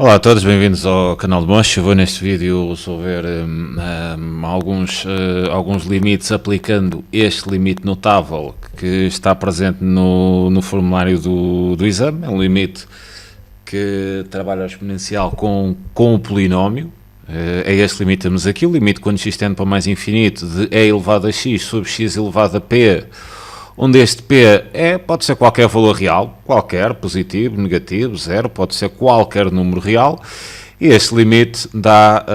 Olá a todos, bem-vindos ao canal de Mocho. Eu vou neste vídeo resolver alguns limites aplicando este limite notável que está presente no formulário do exame. É um limite que trabalha o exponencial com o polinómio. É este limite que temos aqui, o limite quando x tende para mais infinito de e elevado a x sobre x elevado a p, onde este p pode ser qualquer valor real, qualquer, positivo, negativo, zero, pode ser qualquer número real, e este limite dá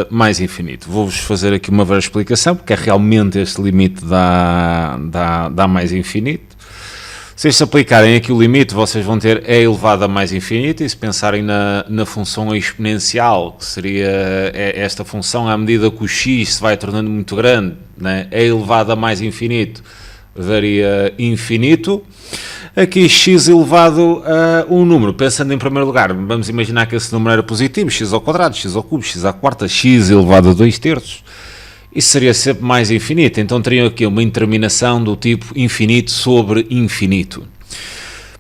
mais infinito. Vou-vos fazer aqui uma breve explicação, porque é realmente este limite dá mais infinito. Se se aplicarem aqui o limite, vocês vão ter e elevado a mais infinito, e se pensarem na função exponencial, que seria esta função à medida que o x se vai tornando muito grande, né? E elevado a mais infinito daria infinito. Aqui x elevado a um número, pensando em primeiro lugar, vamos imaginar que esse número era positivo, x ao quadrado, x ao cubo, x à quarta, x elevado a 2/3, isso seria sempre mais infinito. Então teriam aqui uma interminação do tipo infinito sobre infinito.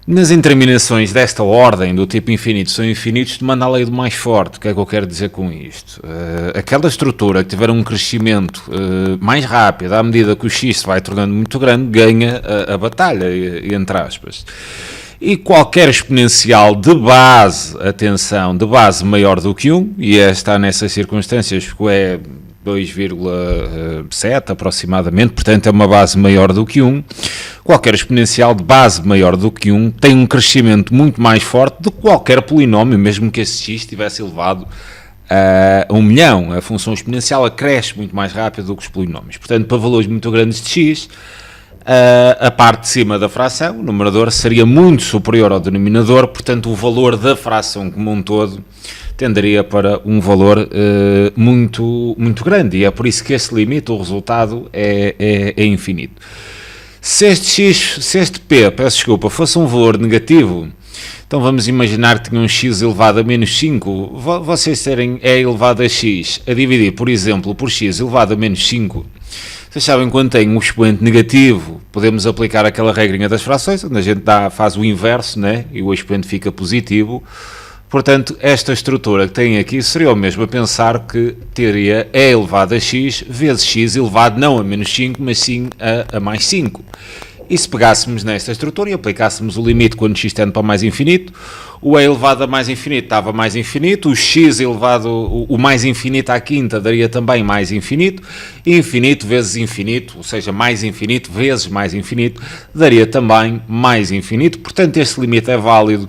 Nas interminações desta ordem, do tipo infinito são infinitos, demanda a lei do mais forte. O que é que eu quero dizer com isto? Aquela estrutura que tiver um crescimento mais rápido, à medida que o x se vai tornando muito grande, ganha a batalha, entre aspas. E qualquer exponencial de base, atenção, de base maior do que 1, e está nessas circunstâncias porque é 2,7 aproximadamente, portanto é uma base maior do que 1, qualquer exponencial de base maior do que 1 tem um crescimento muito mais forte do que qualquer polinómio, mesmo que esse x estivesse elevado a 1 milhão. A função exponencial cresce muito mais rápido do que os polinómios. Portanto, para valores muito grandes de x, a parte de cima da fração, o numerador, seria muito superior ao denominador, portanto o valor da fração como um todo tenderia para um valor muito grande, e é por isso que este limite, o resultado, é infinito. Se este p, peço desculpa, fosse um valor negativo, então vamos imaginar que tinham um x elevado a menos 5, vocês terem e elevado a x a dividir, por exemplo, por x elevado a menos 5, vocês sabem, quando tem um expoente negativo, podemos aplicar aquela regrinha das frações, onde a gente faz o inverso, né? E o expoente fica positivo. Portanto, esta estrutura que tem aqui seria o mesmo a pensar que teria e elevado a x vezes x elevado não a menos 5, mas sim a mais 5. E se pegássemos nesta estrutura e aplicássemos o limite quando x tende para mais infinito, o e elevado a mais infinito dava mais infinito, o x elevado, o mais infinito à quinta daria também mais infinito, e infinito vezes infinito, ou seja, mais infinito vezes mais infinito, daria também mais infinito. Portanto, este limite é válido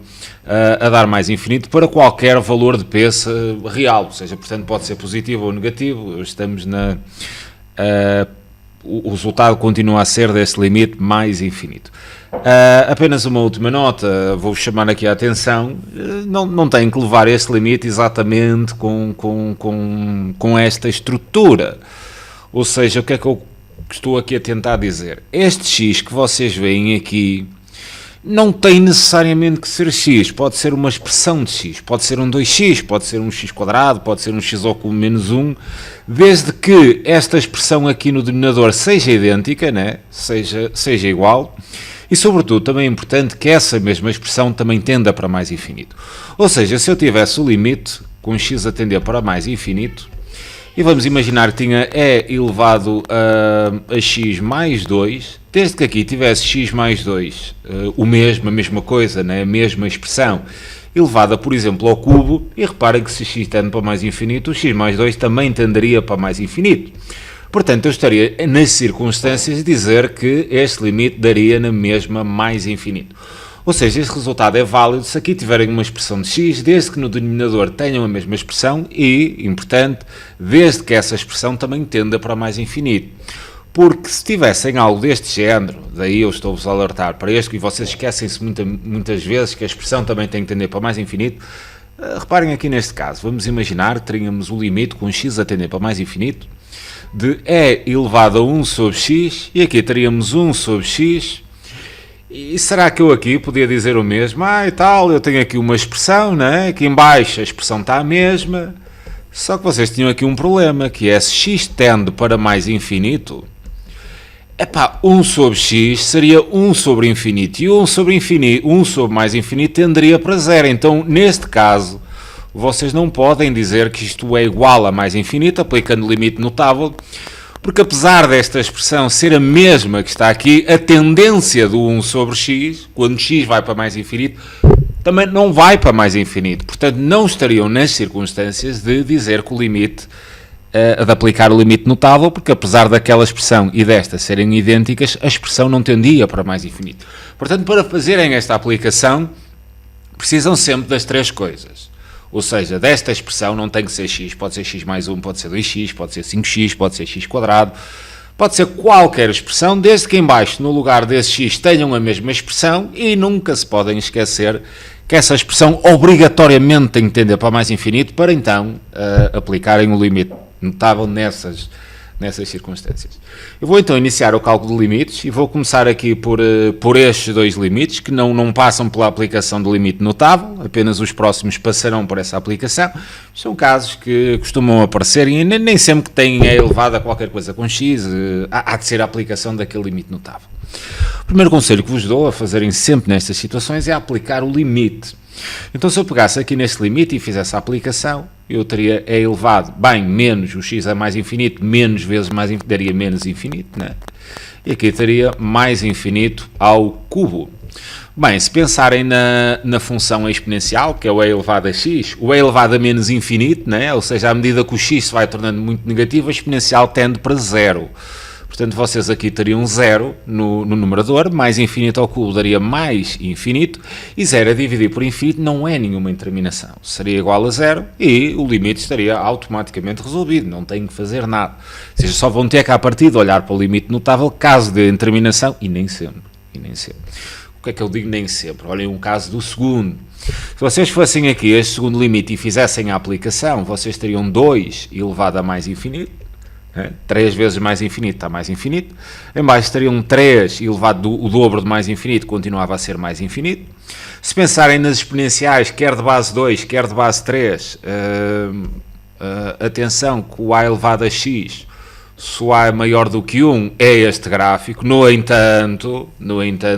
a dar mais infinito para qualquer valor de p real, ou seja, portanto pode ser positivo ou negativo, estamos o resultado continua a ser desse limite mais infinito. Apenas uma última nota, vou chamar aqui a atenção, não tem que levar este limite exatamente com esta estrutura, ou seja, o que é que eu estou aqui a tentar dizer? Este x que vocês veem aqui não tem necessariamente que ser x, pode ser uma expressão de x, pode ser um 2x, pode ser um x quadrado, pode ser um x ao cubo menos 1, desde que esta expressão aqui no denominador seja idêntica, né? seja igual, e sobretudo também é importante que essa mesma expressão também tenda para mais infinito. Ou seja, se eu tivesse o limite com x a tender para mais infinito, e vamos imaginar que tinha e elevado a x mais 2, desde que aqui tivesse x mais 2, a mesma coisa, né? A mesma expressão, elevada, por exemplo, ao cubo, e reparem que se x tende para mais infinito, o x mais 2 também tenderia para mais infinito. Portanto, eu estaria, nas circunstâncias, a dizer que este limite daria na mesma mais infinito. Ou seja, este resultado é válido se aqui tiverem uma expressão de x, desde que no denominador tenham a mesma expressão e, importante, desde que essa expressão também tenda para mais infinito. Porque se tivessem algo deste género, daí eu estou-vos a alertar para este, e vocês esquecem-se muitas vezes que a expressão também tem que tender para mais infinito, reparem aqui neste caso, vamos imaginar que teríamos o limite com x a tender para mais infinito, de e elevado a 1 sobre x, e aqui teríamos 1 sobre x. E será que eu aqui podia dizer o mesmo? E tal, eu tenho aqui uma expressão, né? Aqui em baixo a expressão está a mesma, só que vocês tinham aqui um problema, que é se x tende para mais infinito, 1 sobre x seria 1 sobre infinito, e 1 sobre mais infinito tenderia para zero. Então, neste caso, vocês não podem dizer que isto é igual a mais infinito, aplicando limite notável, porque apesar desta expressão ser a mesma que está aqui, a tendência do 1 sobre x, quando x vai para mais infinito, também não vai para mais infinito. Portanto, não estariam nas circunstâncias de dizer que o limite, de aplicar o limite notável, porque apesar daquela expressão e desta serem idênticas, a expressão não tendia para mais infinito. Portanto, para fazerem esta aplicação, precisam sempre das três coisas. Ou seja, desta expressão não tem que ser x, pode ser x mais 1, pode ser 2x, pode ser 5x, pode ser x quadrado, pode ser qualquer expressão, desde que em baixo, no lugar desse x, tenham a mesma expressão, e nunca se podem esquecer que essa expressão obrigatoriamente tem que tender para mais infinito para então aplicarem o limite notável nessas circunstâncias. Eu vou então iniciar o cálculo de limites e vou começar aqui por estes dois limites que não passam pela aplicação do limite notável, apenas os próximos passarão por essa aplicação. São casos que costumam aparecer e nem sempre que têm elevado a qualquer coisa com x, há de ser a aplicação daquele limite notável. O primeiro conselho que vos dou a fazerem sempre nestas situações é aplicar o limite. Então, se eu pegasse aqui neste limite e fizesse a aplicação, eu teria e elevado, menos o x a mais infinito, menos vezes mais infinito, daria menos infinito, né? E aqui teria mais infinito ao cubo. Bem, se pensarem na função exponencial, que é o e elevado a x, o e elevado a menos infinito, né? Ou seja, à medida que o x se vai tornando muito negativo, a exponencial tende para zero. Portanto, vocês aqui teriam 0 no numerador, mais infinito ao cubo daria mais infinito, e 0 a dividir por infinito não é nenhuma indeterminação. Seria igual a 0 e o limite estaria automaticamente resolvido, não tem que fazer nada. Ou seja, só vão ter que, à partida, olhar para o limite notável, caso de indeterminação, e nem sempre. O que é que eu digo nem sempre? Olhem um caso do segundo. Se vocês fossem aqui este segundo limite e fizessem a aplicação, vocês teriam 2 elevado a mais infinito, 3 vezes mais infinito está mais infinito, em baixo teriam 3 elevado o dobro de mais infinito, continuava a ser mais infinito. Se pensarem nas exponenciais, quer de base 2, quer de base 3, atenção que o a elevado a x, se o a é maior do que 1, é este gráfico. No entanto,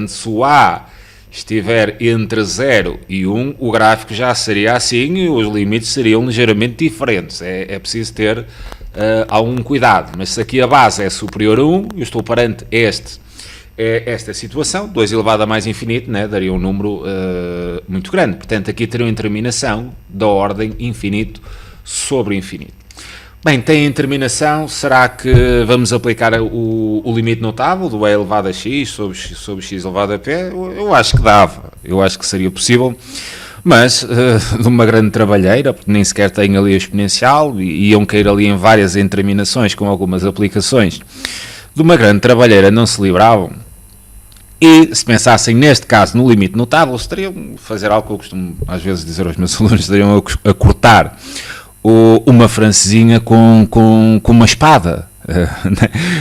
se o a estiver entre 0 e 1, o gráfico já seria assim e os limites seriam ligeiramente diferentes. É preciso ter algum cuidado, mas se aqui a base é superior a 1, eu estou perante esta situação, 2 elevado a mais infinito, né, daria um número muito grande. Portanto, aqui teria uma determinação da ordem infinito sobre infinito. Bem, tem determinação, será que vamos aplicar o limite notável do e elevado a x sobre x elevado a p? Eu acho que dava, eu acho que seria possível. Mas de uma grande trabalheira, porque nem sequer tem ali a exponencial, e iam cair ali em várias determinações com algumas aplicações, de uma grande trabalheira não se livravam. E se pensassem neste caso no limite notável, estariam a fazer algo que eu costumo às vezes dizer aos meus alunos, estariam a cortar uma francesinha com uma espada.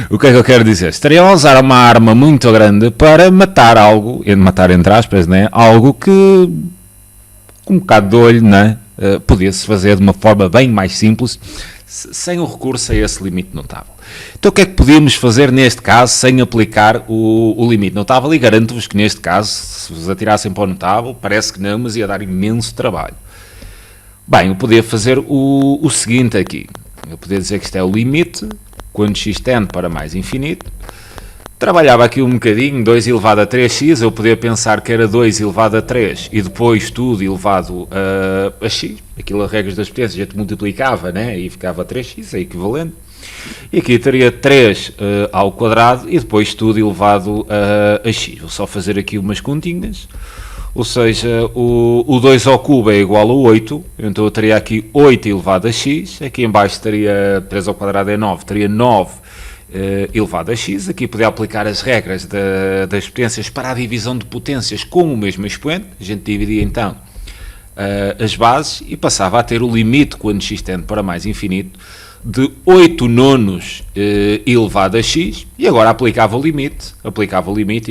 O que é que eu quero dizer? Estariam a usar uma arma muito grande para matar algo, matar entre aspas, né? Algo que com um bocado de olho, né? Podia-se fazer de uma forma bem mais simples, sem o recurso a esse limite notável. Então o que é que podíamos fazer neste caso sem aplicar o limite notável? E garanto-vos que neste caso, se vos atirassem para o notável, parece que não, mas ia dar imenso trabalho. Bem, eu podia fazer o seguinte aqui. Eu podia dizer que isto é o limite, quando x tende para mais infinito. Trabalhava aqui um bocadinho, 2 elevado a 3x, eu podia pensar que era 2 elevado a 3 e depois tudo elevado a x, aquilo a regras das potências, a gente multiplicava, né? E ficava 3x, é equivalente. E aqui teria 3 ao quadrado e depois tudo elevado a x. Vou só fazer aqui umas continhas, ou seja, o 2 ao cubo é igual a 8, então eu teria aqui 8 elevado a x, aqui em baixo teria 3 ao quadrado é 9, teria 9 elevado a x. Aqui podia aplicar as regras das potências para a divisão de potências com o mesmo expoente. A gente dividia então as bases e passava a ter o limite quando x tende para mais infinito de 8 nonos elevado a x, e agora aplicava o limite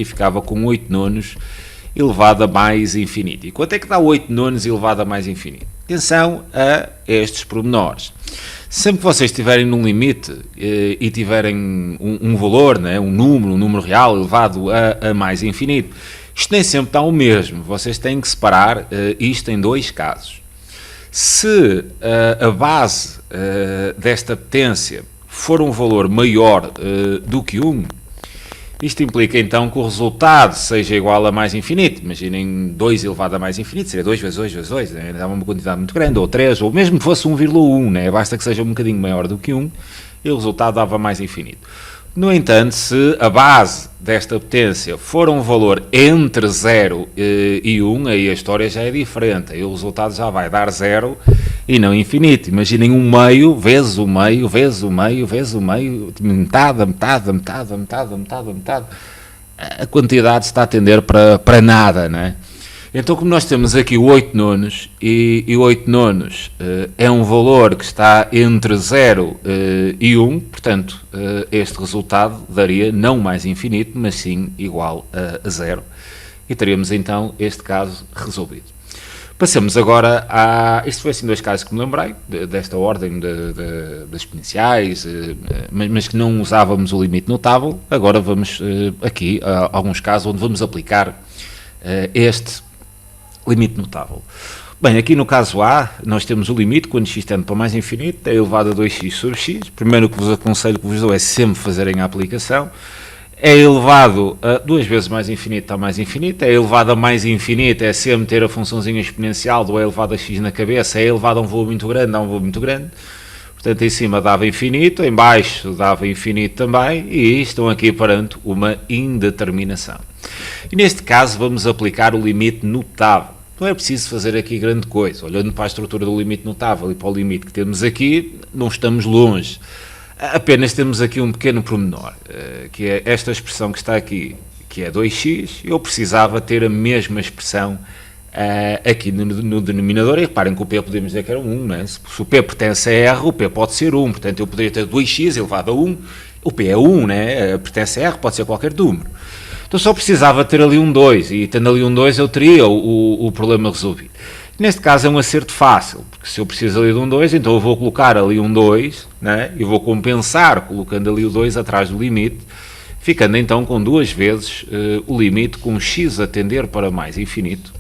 e ficava com 8 nonos elevado a mais infinito. E quanto é que dá 8 nonos elevado a mais infinito? Atenção a estes pormenores. Sempre que vocês estiverem num limite e tiverem um valor, né, um número real elevado a mais infinito, isto nem sempre está o mesmo. Vocês têm que separar isto em dois casos. Se a base desta potência for um valor maior do que 1, isto implica então que o resultado seja igual a mais infinito. Imaginem 2 elevado a mais infinito, seria 2 vezes 2 vezes 2, né? Dá uma quantidade muito grande, ou 3, ou mesmo que fosse 1,1, né? Basta que seja um bocadinho maior do que 1, e o resultado dava mais infinito. No entanto, se a base desta potência for um valor entre 0 e 1, aí a história já é diferente, aí o resultado já vai dar 0 e não infinito. Imaginem um meio, vezes o meio, vezes o meio, vezes o meio, metade, metade, metade, metade, metade, metade. A quantidade está a tender para nada, não é? Então, como nós temos aqui o 8 nonos, e 8 nonos é um valor que está entre 0 e 1, portanto, este resultado daria não mais infinito, mas sim igual a 0. E teríamos então este caso resolvido. Passamos agora a... Isto foi assim 2 casos que me lembrei, desta ordem das exponenciais, mas que não usávamos o limite notável. Agora vamos aqui a alguns casos onde vamos aplicar este limite notável. Bem, aqui no caso A, nós temos o limite, quando x tende para mais infinito, é elevado a 2x sobre x. Primeiro, o que vos aconselho, que vos dou, é sempre fazerem a aplicação. É elevado a 2 vezes mais infinito está mais infinito. É elevado a mais infinito, é sempre ter a funçãozinha exponencial do é elevado a x na cabeça. É elevado a um valor muito grande, dá um valor muito grande. Portanto, em cima dava infinito, em baixo dava infinito também, e estão aqui perante uma indeterminação. E neste caso vamos aplicar o limite notável. Não é preciso fazer aqui grande coisa. Olhando para a estrutura do limite notável e para o limite que temos aqui, não estamos longe. Apenas temos aqui um pequeno pormenor, que é esta expressão que está aqui, que é 2x, eu precisava ter a mesma expressão aqui no denominador, e reparem que o P podemos dizer que era 1, não é? Se o P pertence a R, o P pode ser 1, portanto eu poderia ter 2x elevado a 1, o P é 1, né? Pertence a R, pode ser qualquer número. Então só precisava ter ali um 2, e tendo ali um 2 eu teria o problema resolvido. Neste caso é um acerto fácil, porque se eu preciso ali de um 2, então eu vou colocar ali um 2, né? E vou compensar colocando ali o 2 atrás do limite, ficando então com 2 vezes o limite com x a tender para mais infinito.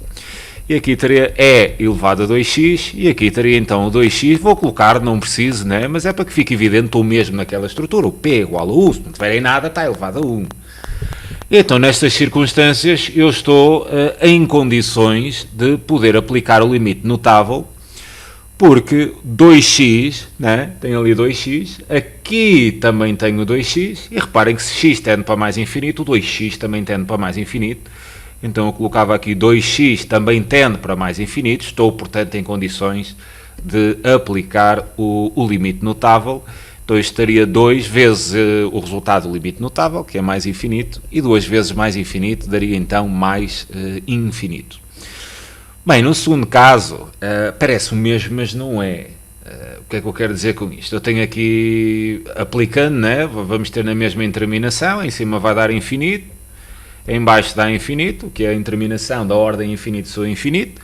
E aqui teria e elevado a 2x, e aqui teria então o 2x, vou colocar, não preciso, né? Mas é para que fique evidente, estou mesmo naquela estrutura, o p é igual a 1, se não tiverem nada está elevado a 1. Então, nestas circunstâncias, eu estou em condições de poder aplicar o limite notável, porque 2x, né? Tem ali 2x, aqui também tenho 2x, e reparem que se x tende para mais infinito, o 2x também tende para mais infinito, então eu colocava aqui 2x também tende para mais infinito, estou, portanto, em condições de aplicar o limite notável. Então estaria 2 vezes o resultado do limite notável, que é mais infinito, e 2 vezes mais infinito daria então mais infinito. Bem, no segundo caso, parece o mesmo, mas não é. O que é que eu quero dizer com isto? Eu tenho aqui, aplicando, né, vamos ter na mesma interminação, em cima vai dar infinito, em baixo dá infinito, que é a interminação da ordem infinito sobre infinito.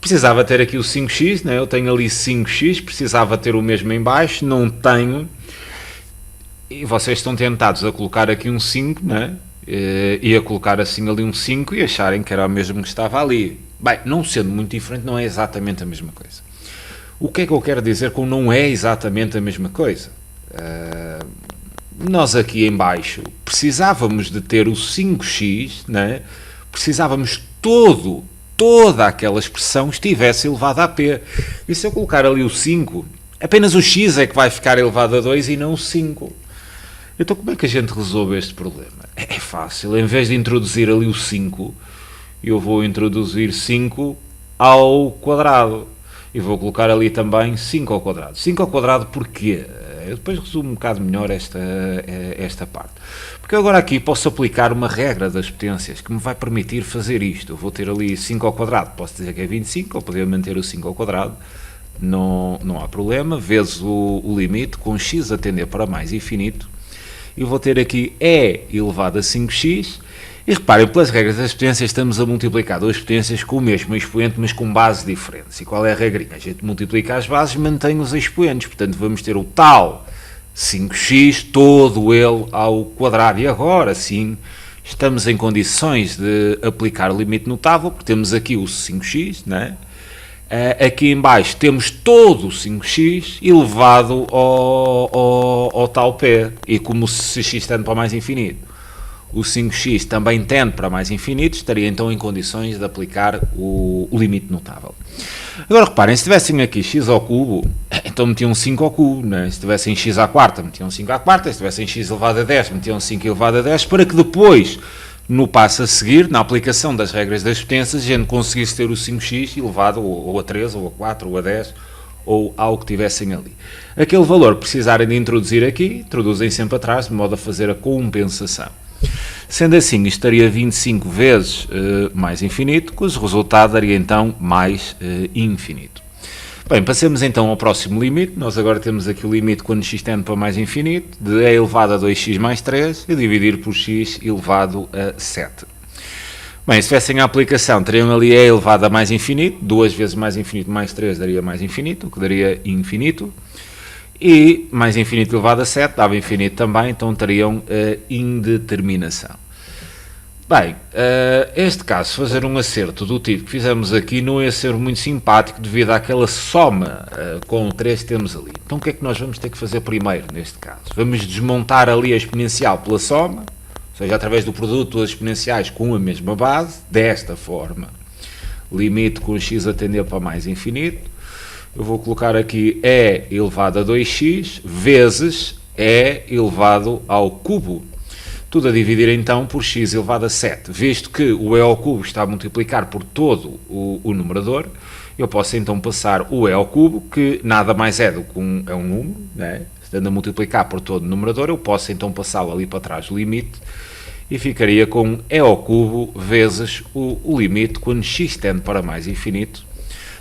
Precisava ter aqui o 5x, né? Eu tenho ali 5x, precisava ter o mesmo em baixo, não tenho. E vocês estão tentados a colocar aqui um 5, né? E a colocar assim ali um 5 e acharem que era o mesmo que estava ali. Bem, não sendo muito diferente, não é exatamente a mesma coisa. O que é que eu quero dizer com não é exatamente a mesma coisa? Nós aqui em baixo precisávamos de ter o 5x, né? Precisávamos toda aquela expressão estivesse elevada a p. E se eu colocar ali o 5, apenas o x é que vai ficar elevado a 2 e não o 5. Então como é que a gente resolve este problema? É fácil, em vez de introduzir ali o 5, eu vou introduzir 5 ao quadrado. E vou colocar ali também 5 ao quadrado. 5 ao quadrado porquê? Eu depois resumo um bocado melhor esta parte. Porque agora aqui posso aplicar uma regra das potências que me vai permitir fazer isto. Eu vou ter ali 5 ao quadrado, posso dizer que é 25, ou poder manter o 5 ao quadrado, não há problema, vezes o limite com x a tender para mais infinito, e vou ter aqui e elevado a 5x, e reparem, pelas regras das potências estamos a multiplicar duas potências com o mesmo expoente, mas com bases diferentes. E qual é a regrinha? A gente multiplica as bases e mantém os expoentes, portanto vamos ter o tal 5x, todo ele ao quadrado. E agora sim, estamos em condições de aplicar o limite notável, porque temos aqui o 5x, né? Aqui em baixo temos todo o 5x elevado ao tal P, e como se x tende para mais infinito, o 5x também tende para mais infinito, estaria então em condições de aplicar o limite notável. Agora reparem, se tivessem aqui x ao cubo, então metiam 5 ao cubo, né? Se tivessem x à quarta, metiam 5 à quarta, se tivessem x elevado a 10, metiam 5 elevado a 10, para que depois, no passo a seguir, na aplicação das regras das potências, a gente conseguisse ter o 5x elevado ou a 3, ou a 4, ou a 10, ou ao que tivessem ali. Aquele valor precisarem de introduzir aqui, introduzem sempre atrás, de modo a fazer a compensação. Sendo assim, isto daria 25 vezes mais infinito, cujo resultado daria então mais infinito. Bem, passemos então ao próximo limite. Nós agora temos aqui o limite quando x tende para mais infinito, de e elevado a 2x mais 3, e dividir por x elevado a 7. Bem, se tivessem a aplicação, teriam ali e elevado a mais infinito, 2 vezes mais infinito mais 3 daria mais infinito, o que daria infinito. E mais infinito elevado a 7 dava infinito também, então teriam indeterminação. Bem, este caso, fazer um acerto do tipo que fizemos aqui não ia ser muito simpático devido àquela soma com o 3 que temos ali. Então o que é que nós vamos ter que fazer primeiro neste caso? Vamos desmontar ali a exponencial pela soma, ou seja, através do produto das exponenciais com a mesma base, desta forma. Limite com x a tender para mais infinito. Eu vou colocar aqui e elevado a 2x vezes e elevado ao cubo. Tudo a dividir então por x elevado a 7. Visto que o e ao cubo está a multiplicar por todo o numerador, eu posso então passar o e ao cubo, que nada mais é do que um número, né? Estando a multiplicar por todo o numerador, eu posso então passá-lo ali para trás do limite, e ficaria com e ao cubo vezes o limite quando x tende para mais infinito,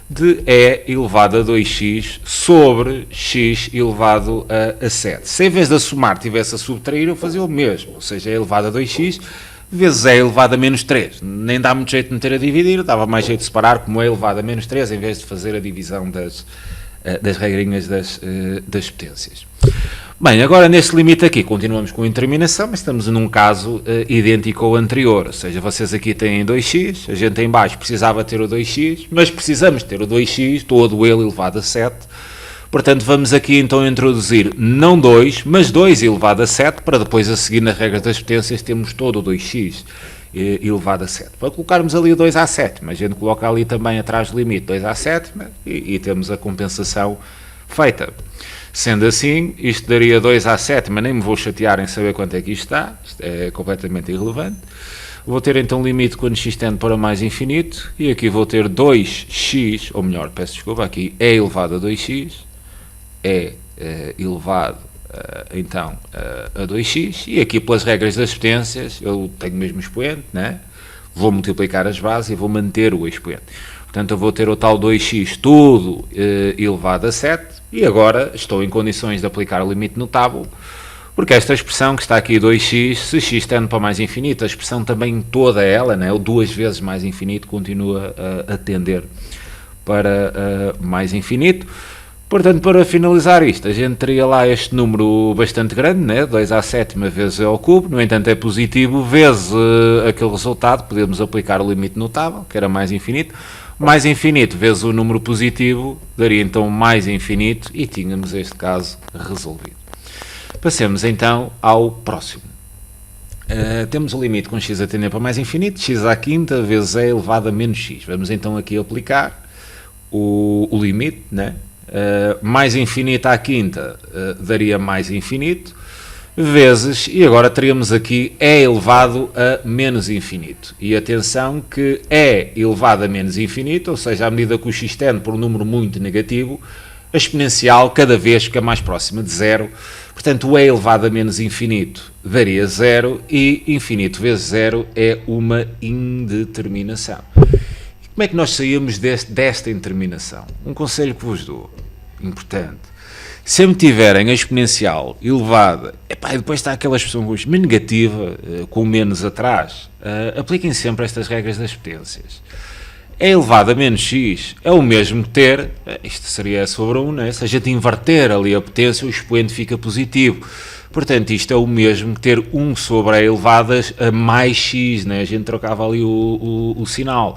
de e elevado a 2x sobre x elevado a 7. Se em vez de a somar tivesse a subtrair, eu fazia o mesmo, ou seja, e elevado a 2x vezes e elevado a menos 3. Nem dá muito jeito de meter a dividir, dava mais jeito de separar como e elevado a menos 3, em vez de fazer a divisão das regrinhas das potências. Bem, agora neste limite aqui continuamos com a indeterminação, mas estamos num caso idêntico ao anterior, ou seja, vocês aqui têm 2x, a gente em baixo precisava ter o 2x, mas precisamos ter o 2x, todo ele elevado a 7, portanto vamos aqui então introduzir não 2, mas 2 elevado a 7, para depois a seguir nas regras das potências temos todo o 2x elevado a 7. Para colocarmos ali o 2 à 7, mas a gente coloca ali também atrás do limite 2 à 7 e temos a compensação feita. Sendo assim, isto daria 2 à 7, mas nem me vou chatear em saber quanto é que isto está, isto é completamente irrelevante. Vou ter então limite quando x tende para mais infinito, e aqui vou ter 2x, ou melhor, peço desculpa, aqui é elevado a 2x, é elevado então a 2x, e aqui pelas regras das potências, eu tenho o mesmo expoente, né? Vou multiplicar as bases e vou manter o expoente. Portanto, eu vou ter o tal 2x tudo elevado a 7, e agora estou em condições de aplicar o limite notável, porque esta expressão que está aqui 2x, se x tende para mais infinito, a expressão também toda ela, né, o 2 vezes mais infinito, continua a tender para mais infinito. Portanto, para finalizar isto, a gente teria lá este número bastante grande, né, 2 à sétima vezes e ao cubo, no entanto é positivo, vezes aquele resultado, podemos aplicar o limite notável, que era mais infinito vezes o número positivo, daria então mais infinito, e tínhamos este caso resolvido. Passemos então ao próximo. Temos o limite com x a tender para mais infinito, x à quinta vezes e elevado a menos x. Vamos então aqui aplicar o limite, né? Mais infinito à quinta daria mais infinito, vezes, e agora teríamos aqui e elevado a menos infinito. E atenção que e elevado a menos infinito, ou seja, à medida que o x tende por um número muito negativo, a exponencial cada vez fica mais próxima de zero. Portanto, o e elevado a menos infinito daria zero, e infinito vezes zero é uma indeterminação. E como é que nós saímos desta indeterminação? Um conselho que vos dou, importante. Sempre tiverem a exponencial elevada, e depois está aquela expressão negativa, com menos atrás, apliquem sempre estas regras das potências. É elevado a menos x é o mesmo que ter, isto seria sobre 1, né? Se a gente inverter ali a potência, o expoente fica positivo. Portanto, isto é o mesmo que ter 1 sobre a elevadas a mais x, né? A gente trocava ali o sinal.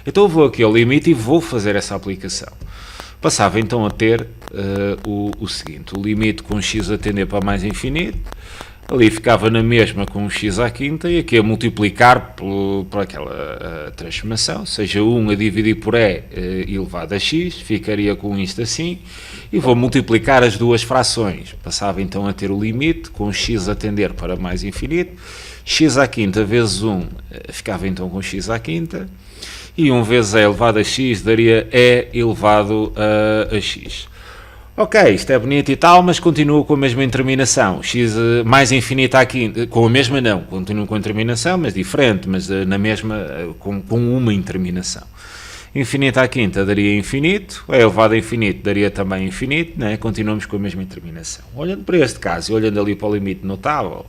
Então eu vou aqui ao limite e vou fazer essa aplicação. Passava então a ter o seguinte, o limite com x a tender para mais infinito, ali ficava na mesma com x à quinta e aqui a multiplicar por aquela transformação, seja 1 a dividir por e elevado a x, ficaria com isto assim, e vou multiplicar as duas frações. Passava então a ter o limite com x a tender para mais infinito, x à quinta vezes 1 ficava então com x à quinta, e 1 vezes e elevado a x daria e elevado a x. Ok, isto é bonito e tal, mas continua com a mesma terminação. X mais infinito aqui, com a mesma não, continua com a terminação, mas diferente, mas na mesma, com uma terminação. Infinito à quinta daria infinito, é elevado a infinito daria também infinito, né? Continuamos com a mesma terminação. Olhando para este caso e olhando ali para o limite notável,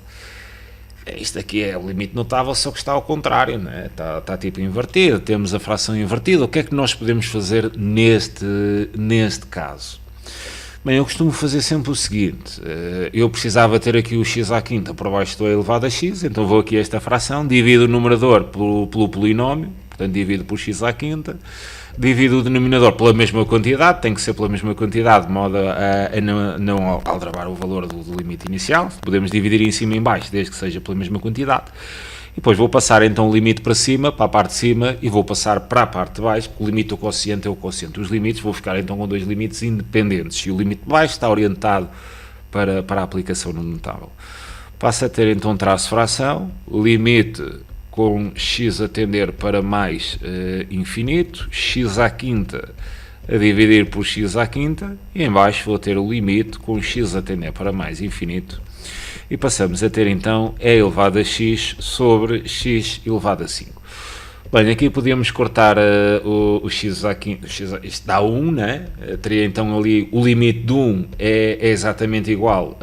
isto aqui é o limite notável, só que está ao contrário, né? Está tipo invertido, temos a fração invertida. O que é que nós podemos fazer neste caso? Bem, eu costumo fazer sempre o seguinte, eu precisava ter aqui o x à quinta por baixo do e elevado a x, então vou aqui a esta fração, divido o numerador pelo polinómio, portanto divido por x à quinta, divido o denominador pela mesma quantidade, tem que ser pela mesma quantidade, de modo a não aldrabar o valor do limite inicial, podemos dividir em cima e em baixo, desde que seja pela mesma quantidade. E depois vou passar então o limite para cima, para a parte de cima, e vou passar para a parte de baixo, porque o limite do quociente é o quociente dos limites, vou ficar então com dois limites independentes, e o limite de baixo está orientado para a aplicação no notável. Passo a ter então traço fração, limite com x a tender para mais infinito, x à quinta a dividir por x à quinta, e em baixo vou ter o limite com x a tender para mais infinito, e passamos a ter então e elevado a x sobre x elevado a 5. Bem, aqui podíamos cortar o x à quinta, isto dá 1, né? Teria então ali o limite de 1 é exatamente igual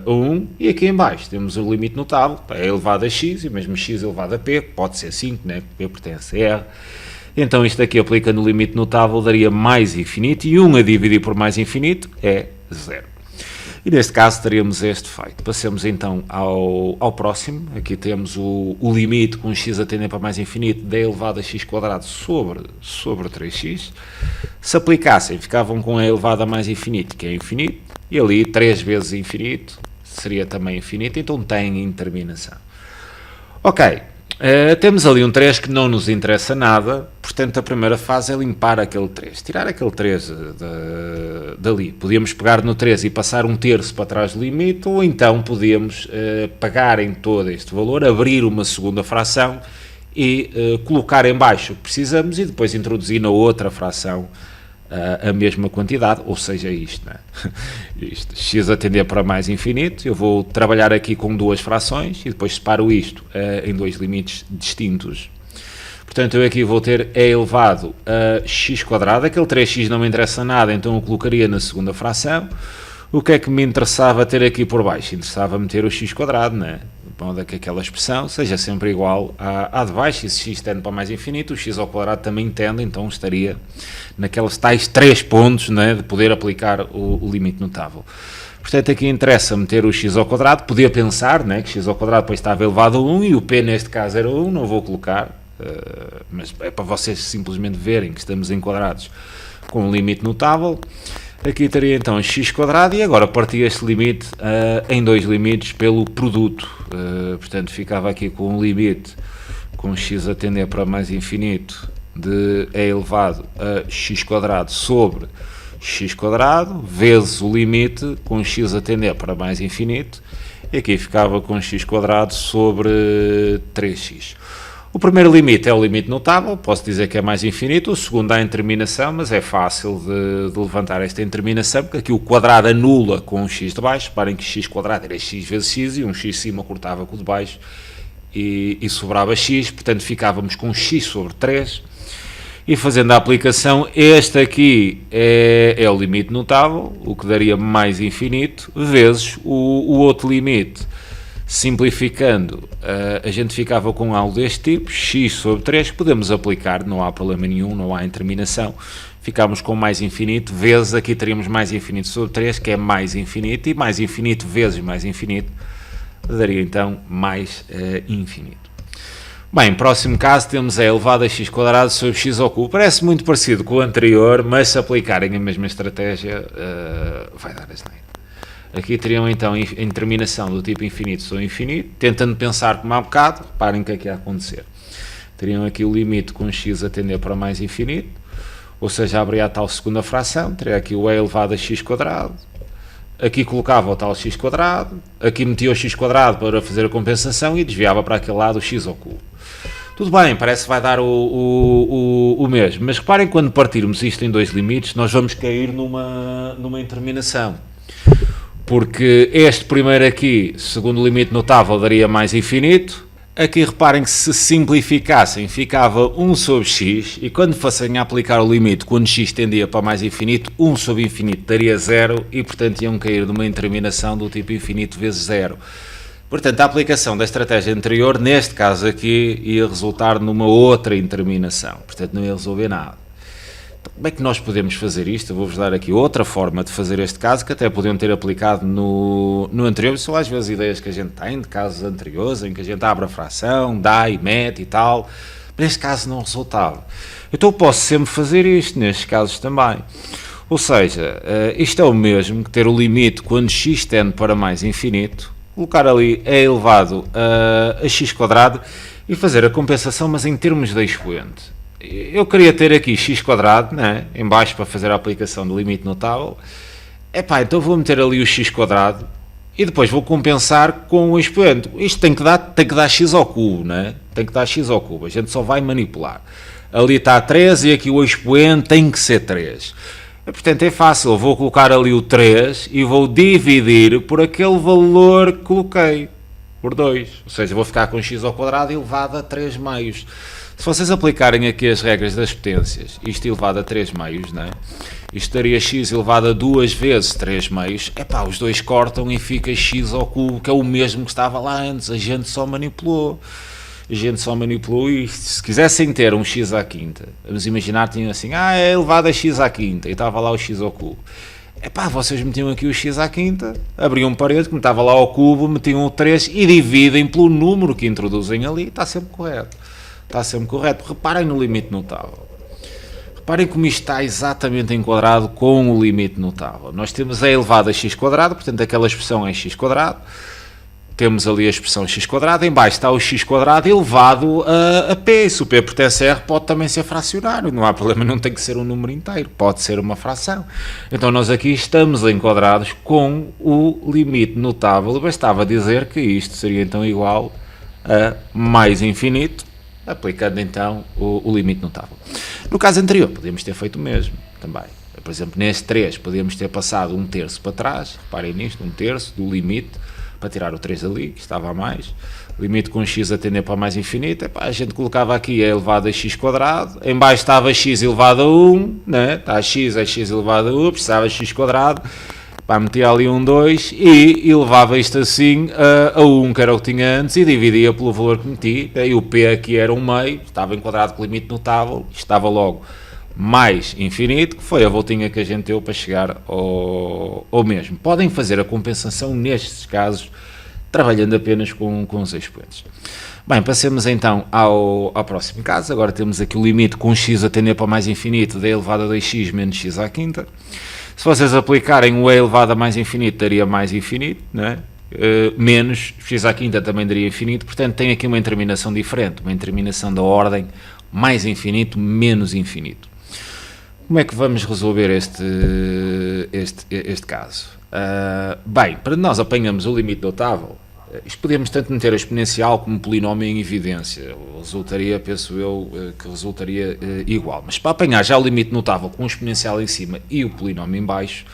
a 1, e aqui em baixo temos o limite notável, é elevado a x, e mesmo x elevado a p, que pode ser 5, né? P pertence a R. Então isto aqui aplicando o limite notável daria mais infinito, e 1 a dividir por mais infinito é 0. E neste caso teríamos este feito. Passemos então ao próximo. Aqui temos o limite com x a tender para mais infinito de elevado a x quadrado sobre 3x. Se aplicassem, ficavam com e elevado a mais infinito, que é infinito, e ali 3 vezes infinito seria também infinito, então tem indeterminação. Ok. Temos ali um 3 que não nos interessa nada, portanto a primeira fase é limpar aquele 3, tirar aquele 3 dali. Podíamos pegar no 3 e passar 1/3 para trás do limite, ou então podíamos pegar em todo este valor, abrir uma segunda fração e colocar em baixo o que precisamos e depois introduzir na outra fração a mesma quantidade, ou seja, isto, né? Isto, x a tender para mais infinito, eu vou trabalhar aqui com duas frações e depois separo isto em dois limites distintos. Portanto, eu aqui vou ter e elevado a x quadrado, aquele 3x não me interessa nada, então eu colocaria na segunda fração. O que é que me interessava ter aqui por baixo? Interessava-me ter o x quadrado, né? De modo que aquela expressão seja sempre igual à de baixo, e se x tende para mais infinito, o x ao quadrado também tende, então estaria naqueles tais 3 pontos, né, de poder aplicar o limite notável. Portanto, aqui interessa-me ter o x ao quadrado, podia pensar, né, que x ao quadrado depois estava elevado a 1 e o p neste caso era 1, não vou colocar, mas é para vocês simplesmente verem que estamos enquadrados com um limite notável. Aqui teria então x quadrado e agora partia este limite em dois limites pelo produto. Portanto, ficava aqui com um limite com x a tender para mais infinito de e elevado a x quadrado sobre x quadrado vezes o limite com x a tender para mais infinito, e aqui ficava com x quadrado sobre 3x. O primeiro limite é o limite notável, posso dizer que é mais infinito, o segundo há indeterminação, mas é fácil de levantar esta indeterminação, porque aqui o quadrado anula com o x de baixo, reparem que x quadrado era x vezes x, e um x de cima cortava com o de baixo, e sobrava x, portanto ficávamos com x sobre 3, e fazendo a aplicação, este aqui é o limite notável, o que daria mais infinito, vezes o outro limite. Simplificando, a gente ficava com algo deste tipo, x sobre 3, que podemos aplicar, não há problema nenhum, não há indeterminação, ficámos com mais infinito, vezes aqui teríamos mais infinito sobre 3, que é mais infinito, e mais infinito vezes mais infinito, daria então mais infinito. Bem, próximo caso temos a elevado a x quadrado sobre x ao cubo. Parece muito parecido com o anterior, mas se aplicarem a mesma estratégia, vai dar asneira. Aqui teriam então a determinação do tipo infinito sobre infinito, tentando pensar como há bocado, reparem o que é que ia acontecer. Teriam aqui o limite com x a tender para mais infinito, ou seja, abria a tal segunda fração, teria aqui o e elevado a x quadrado, aqui colocava o tal x quadrado, aqui metia o x quadrado para fazer a compensação e desviava para aquele lado o x ao cubo. Tudo bem, parece que vai dar o mesmo, mas reparem, quando partirmos isto em dois limites, nós vamos cair numa interminação. Porque este primeiro aqui, segundo limite notável, daria mais infinito. Aqui reparem que se simplificassem, ficava 1 sobre x, e quando fossem a aplicar o limite, quando x tendia para mais infinito, 1 sobre infinito daria 0, e portanto iam cair numa interminação do tipo infinito vezes 0. Portanto, a aplicação da estratégia anterior, neste caso aqui, ia resultar numa outra interminação. Portanto, não ia resolver nada. Então, como é que nós podemos fazer isto? Eu vou-vos dar aqui outra forma de fazer este caso, que até podiam ter aplicado no anterior. São às vezes ideias que a gente tem de casos anteriores, em que a gente abre a fração, dá e mete e tal. Mas neste caso não resultava. Então eu posso sempre fazer isto, nestes casos também. Ou seja, isto é o mesmo que ter o limite quando x tende para mais infinito, colocar ali é elevado a x quadrado e fazer a compensação, mas em termos de expoente. Eu queria ter aqui x quadrado, né, em baixo, para fazer a aplicação do limite notável. Então vou meter ali o x quadrado e depois vou compensar com o expoente. Isto tem que dar x ao cubo, né? Tem que dar x ao cubo, a gente só vai manipular. Ali está 3 e aqui o expoente tem que ser 3. Portanto, é fácil, eu vou colocar ali o 3 e vou dividir por aquele valor que coloquei, por 2. Ou seja, vou ficar com x ao quadrado elevado a 3 meios. Se vocês aplicarem aqui as regras das potências, isto elevado a 3 meios, né? Isto daria x elevado a 2 vezes 3 meios. Os dois cortam e fica x ao cubo, que é o mesmo que estava lá antes. A gente só manipulou isto. Se quisessem ter um x à quinta, vamos imaginar, tinham assim, é elevado a x à quinta, e estava lá o x ao cubo. Vocês metiam aqui o x à quinta, abriam um parede, como estava lá ao cubo, metiam o 3 e dividem pelo número que introduzem ali, está sempre correto. Reparem no limite notável. Reparem como isto está exatamente enquadrado com o limite notável. Nós temos e elevado a x quadrado, portanto aquela expressão é x quadrado. Temos ali a expressão x quadrado, em baixo está o x quadrado elevado a p. Se o p pertence a r, pode também ser fracionário, não há problema, não tem que ser um número inteiro, pode ser uma fração. Então nós aqui estamos enquadrados com o limite notável, bastava dizer que isto seria então igual a mais infinito, aplicando então o limite notável. No caso anterior, podíamos ter feito o mesmo também. Por exemplo, neste 3, podíamos ter passado 1/3 para trás, reparem nisto, 1/3 do limite, para tirar o 3 ali, que estava a mais, limite com x a tender para mais infinito, a gente colocava aqui é elevado a x quadrado, em baixo estava x elevado a 1, né? Está x, é x elevado a 1, precisava x quadrado, metia ali 2 e elevava isto assim a 1, que era o que tinha antes, e dividia pelo valor que meti, e o p aqui era 1 meio, estava enquadrado com limite notável, estava logo mais infinito, que foi a voltinha que a gente deu para chegar ao mesmo. Podem fazer a compensação nestes casos, trabalhando apenas com os expoentes. Bem, passemos então ao próximo caso. Agora temos aqui o limite com x a tender para mais infinito da elevado a 2x menos x à quinta. Se vocês aplicarem o e elevado a mais infinito, daria mais infinito, né? Menos x à quinta também daria infinito, portanto tem aqui uma interminação diferente, uma interminação da ordem mais infinito, menos infinito. Como é que vamos resolver este caso? Bem, para nós apanhamos o limite notável, isto podíamos tanto meter a exponencial como o polinómio em evidência, resultaria, penso eu, que resultaria igual. Mas para apanhar já o limite notável com o exponencial em cima e o polinómio em baixo,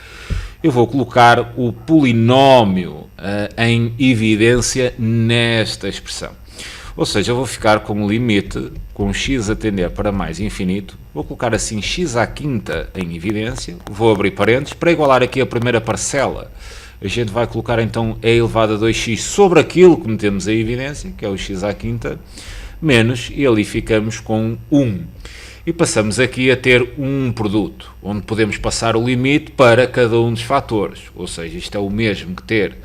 eu vou colocar o polinómio em evidência nesta expressão. Ou seja, eu vou ficar com o limite, com x a tender para mais infinito, vou colocar assim x à quinta em evidência, vou abrir parênteses, para igualar aqui a primeira parcela, a gente vai colocar então e elevado a 2x sobre aquilo que metemos em evidência, que é o x à quinta, menos, e ali ficamos com 1. E passamos aqui a ter um produto, onde podemos passar o limite para cada um dos fatores, ou seja, isto é o mesmo que ter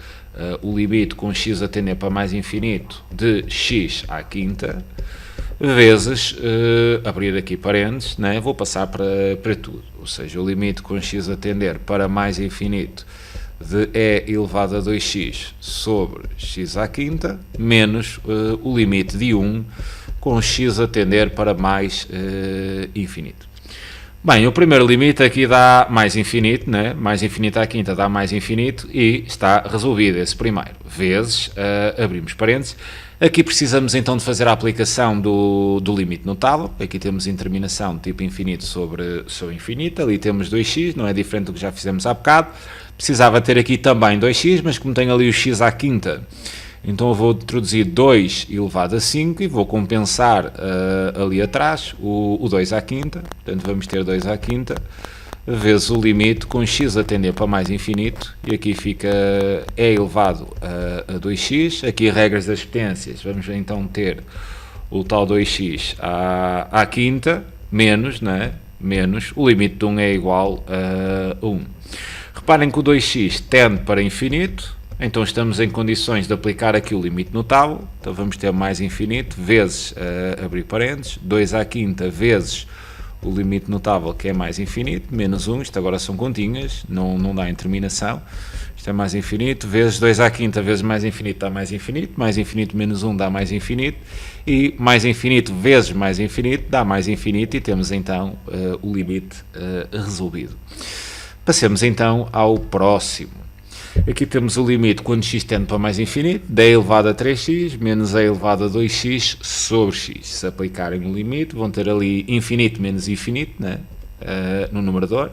o limite com x a tender para mais infinito de x à quinta, vezes, abrir aqui parênteses, né? Vou passar para tudo, ou seja, o limite com x a tender para mais infinito de e elevado a 2x sobre x à quinta, menos o limite de 1 com x a tender para mais infinito. Bem, o primeiro limite aqui dá mais infinito, né? Mais infinito à quinta dá mais infinito e está resolvido esse primeiro. Vezes, abrimos parênteses. Aqui precisamos então de fazer a aplicação do limite notável. Aqui temos indeterminação de tipo infinito sobre infinito. Ali temos 2x, não é diferente do que já fizemos há bocado. Precisava ter aqui também 2x, mas como tenho ali o x à quinta, então eu vou introduzir 2 elevado a 5 e vou compensar ali atrás o 2 à quinta. Portanto, vamos ter 2 à quinta vezes o limite com x a tender para mais infinito. E aqui fica e elevado a 2x. Aqui regras das potências. Vamos então ter o tal 2x à quinta menos, né? Menos o limite de 1 é igual a 1. Reparem que o 2x tende para infinito. Então estamos em condições de aplicar aqui o limite notável, então vamos ter mais infinito, vezes, abrir parênteses, 2 à quinta vezes o limite notável que é mais infinito, menos 1, isto agora são continhas, não dá interminação, isto é mais infinito, vezes 2 à quinta vezes mais infinito dá mais infinito menos 1 dá mais infinito, e mais infinito vezes mais infinito dá mais infinito, e temos então o limite resolvido. Passemos então ao próximo. Aqui temos o limite quando x tende para mais infinito, de e elevado a 3x menos e elevado a 2x sobre x. Se aplicarem o limite, vão ter ali infinito menos infinito, né? No numerador,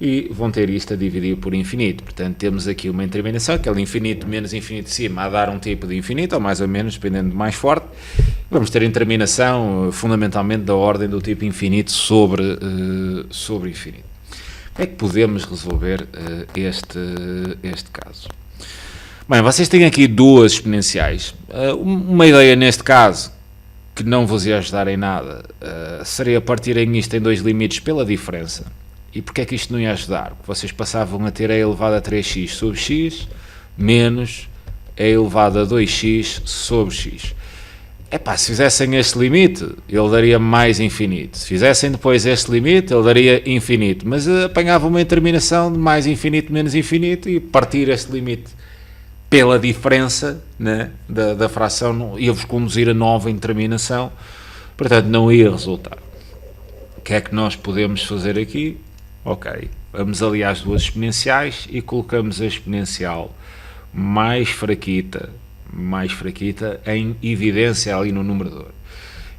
e vão ter isto a dividir por infinito. Portanto, temos aqui uma interminação, aquele infinito menos infinito de cima a dar um tipo de infinito, ou mais ou menos, dependendo do mais forte. Vamos ter interminação fundamentalmente da ordem do tipo infinito sobre infinito. Como é que podemos resolver este caso? Bem, vocês têm aqui duas exponenciais. Uma ideia neste caso, que não vos ia ajudar em nada, seria partirem isto em dois limites pela diferença. E porquê é que isto não ia ajudar? Porque vocês passavam a ter e elevado a 3x sobre x menos e elevado a 2x sobre x. Epá, se fizessem este limite, ele daria mais infinito. Se fizessem depois este limite, ele daria infinito. Mas apanhava uma interminação de mais infinito menos infinito e partir este limite pela diferença, né, da fração ia-vos conduzir a nova interminação. Portanto, não ia resultar. O que é que nós podemos fazer aqui? Ok, vamos ali às duas exponenciais e colocamos a exponencial mais fraquita em evidência ali no numerador.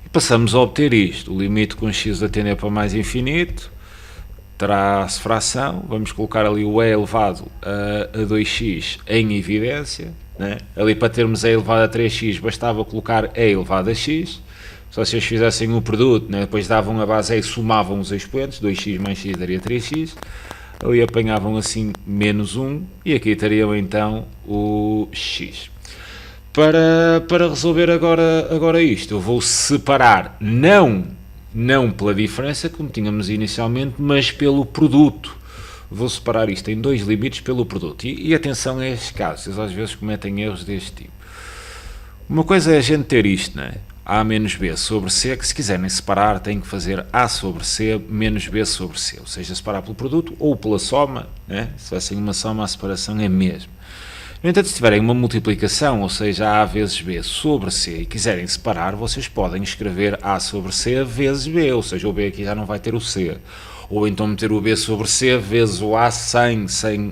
E passamos a obter isto, o limite com x a tender para mais infinito, terá-se fração, vamos colocar ali o e elevado a 2x em evidência, né? Ali para termos e elevado a 3x bastava colocar e elevado a x, se vocês fizessem o produto, né? Depois davam a base e somavam os expoentes, 2x mais x daria 3x, ali apanhavam assim menos 1 e aqui teriam então o x. Para resolver agora isto, eu vou separar não pela diferença, como tínhamos inicialmente, mas pelo produto. Vou separar isto em dois limites pelo produto. E atenção a estes casos, vocês às vezes cometem erros deste tipo. Uma coisa é a gente ter isto, né? A menos b sobre c, que se quiserem separar têm que fazer a sobre c menos b sobre c, ou seja, separar pelo produto ou pela soma, né? Se tivessem uma soma, a separação é a mesma. No entanto, se tiverem uma multiplicação, ou seja, a vezes b sobre c, e quiserem separar, vocês podem escrever a sobre c vezes b, ou seja, o b aqui já não vai ter o c. Ou então meter o b sobre c vezes o a sem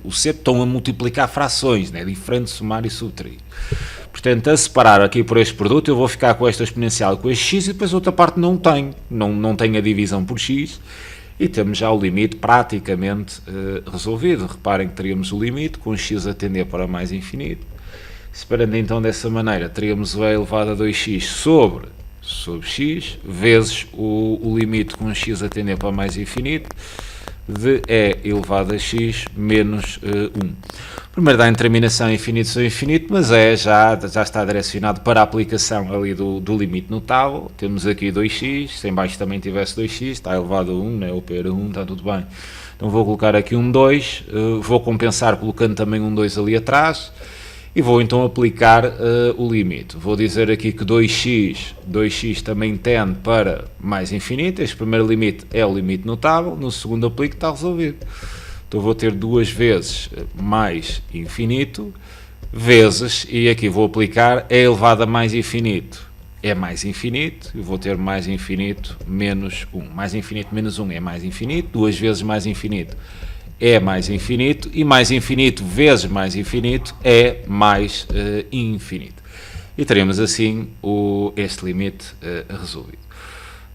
o c, estão a multiplicar frações, né? Diferente, somar e subtrair. Portanto, a separar aqui por este produto, eu vou ficar com esta exponencial com este x e depois a outra parte não tem a divisão por x. E temos já o limite praticamente resolvido. Reparem que teríamos o limite com x a tender para mais infinito. Separando então dessa maneira, teríamos o e elevado a 2x sobre x, vezes o limite com x a tender para mais infinito, de e elevado a x menos 1. Primeiro dá em terminação infinito sobre infinito, mas já está direcionado para a aplicação ali do limite notável. Temos aqui 2x, se em baixo também tivesse 2x, está elevado a 1, né? O P era 1, está tudo bem. Então vou colocar aqui um 2, vou compensar colocando também um 2 ali atrás, e vou então aplicar o limite. Vou dizer aqui que 2x também tende para mais infinito. Este primeiro limite é o limite notável, no segundo aplico está resolvido. Então vou ter duas vezes mais infinito, vezes, e aqui vou aplicar e elevado a mais infinito. É mais infinito, e vou ter mais infinito menos 1. Mais infinito menos 1 é mais infinito, duas vezes mais infinito é mais infinito, e mais infinito vezes mais infinito é mais infinito. E teremos assim este limite resolvido.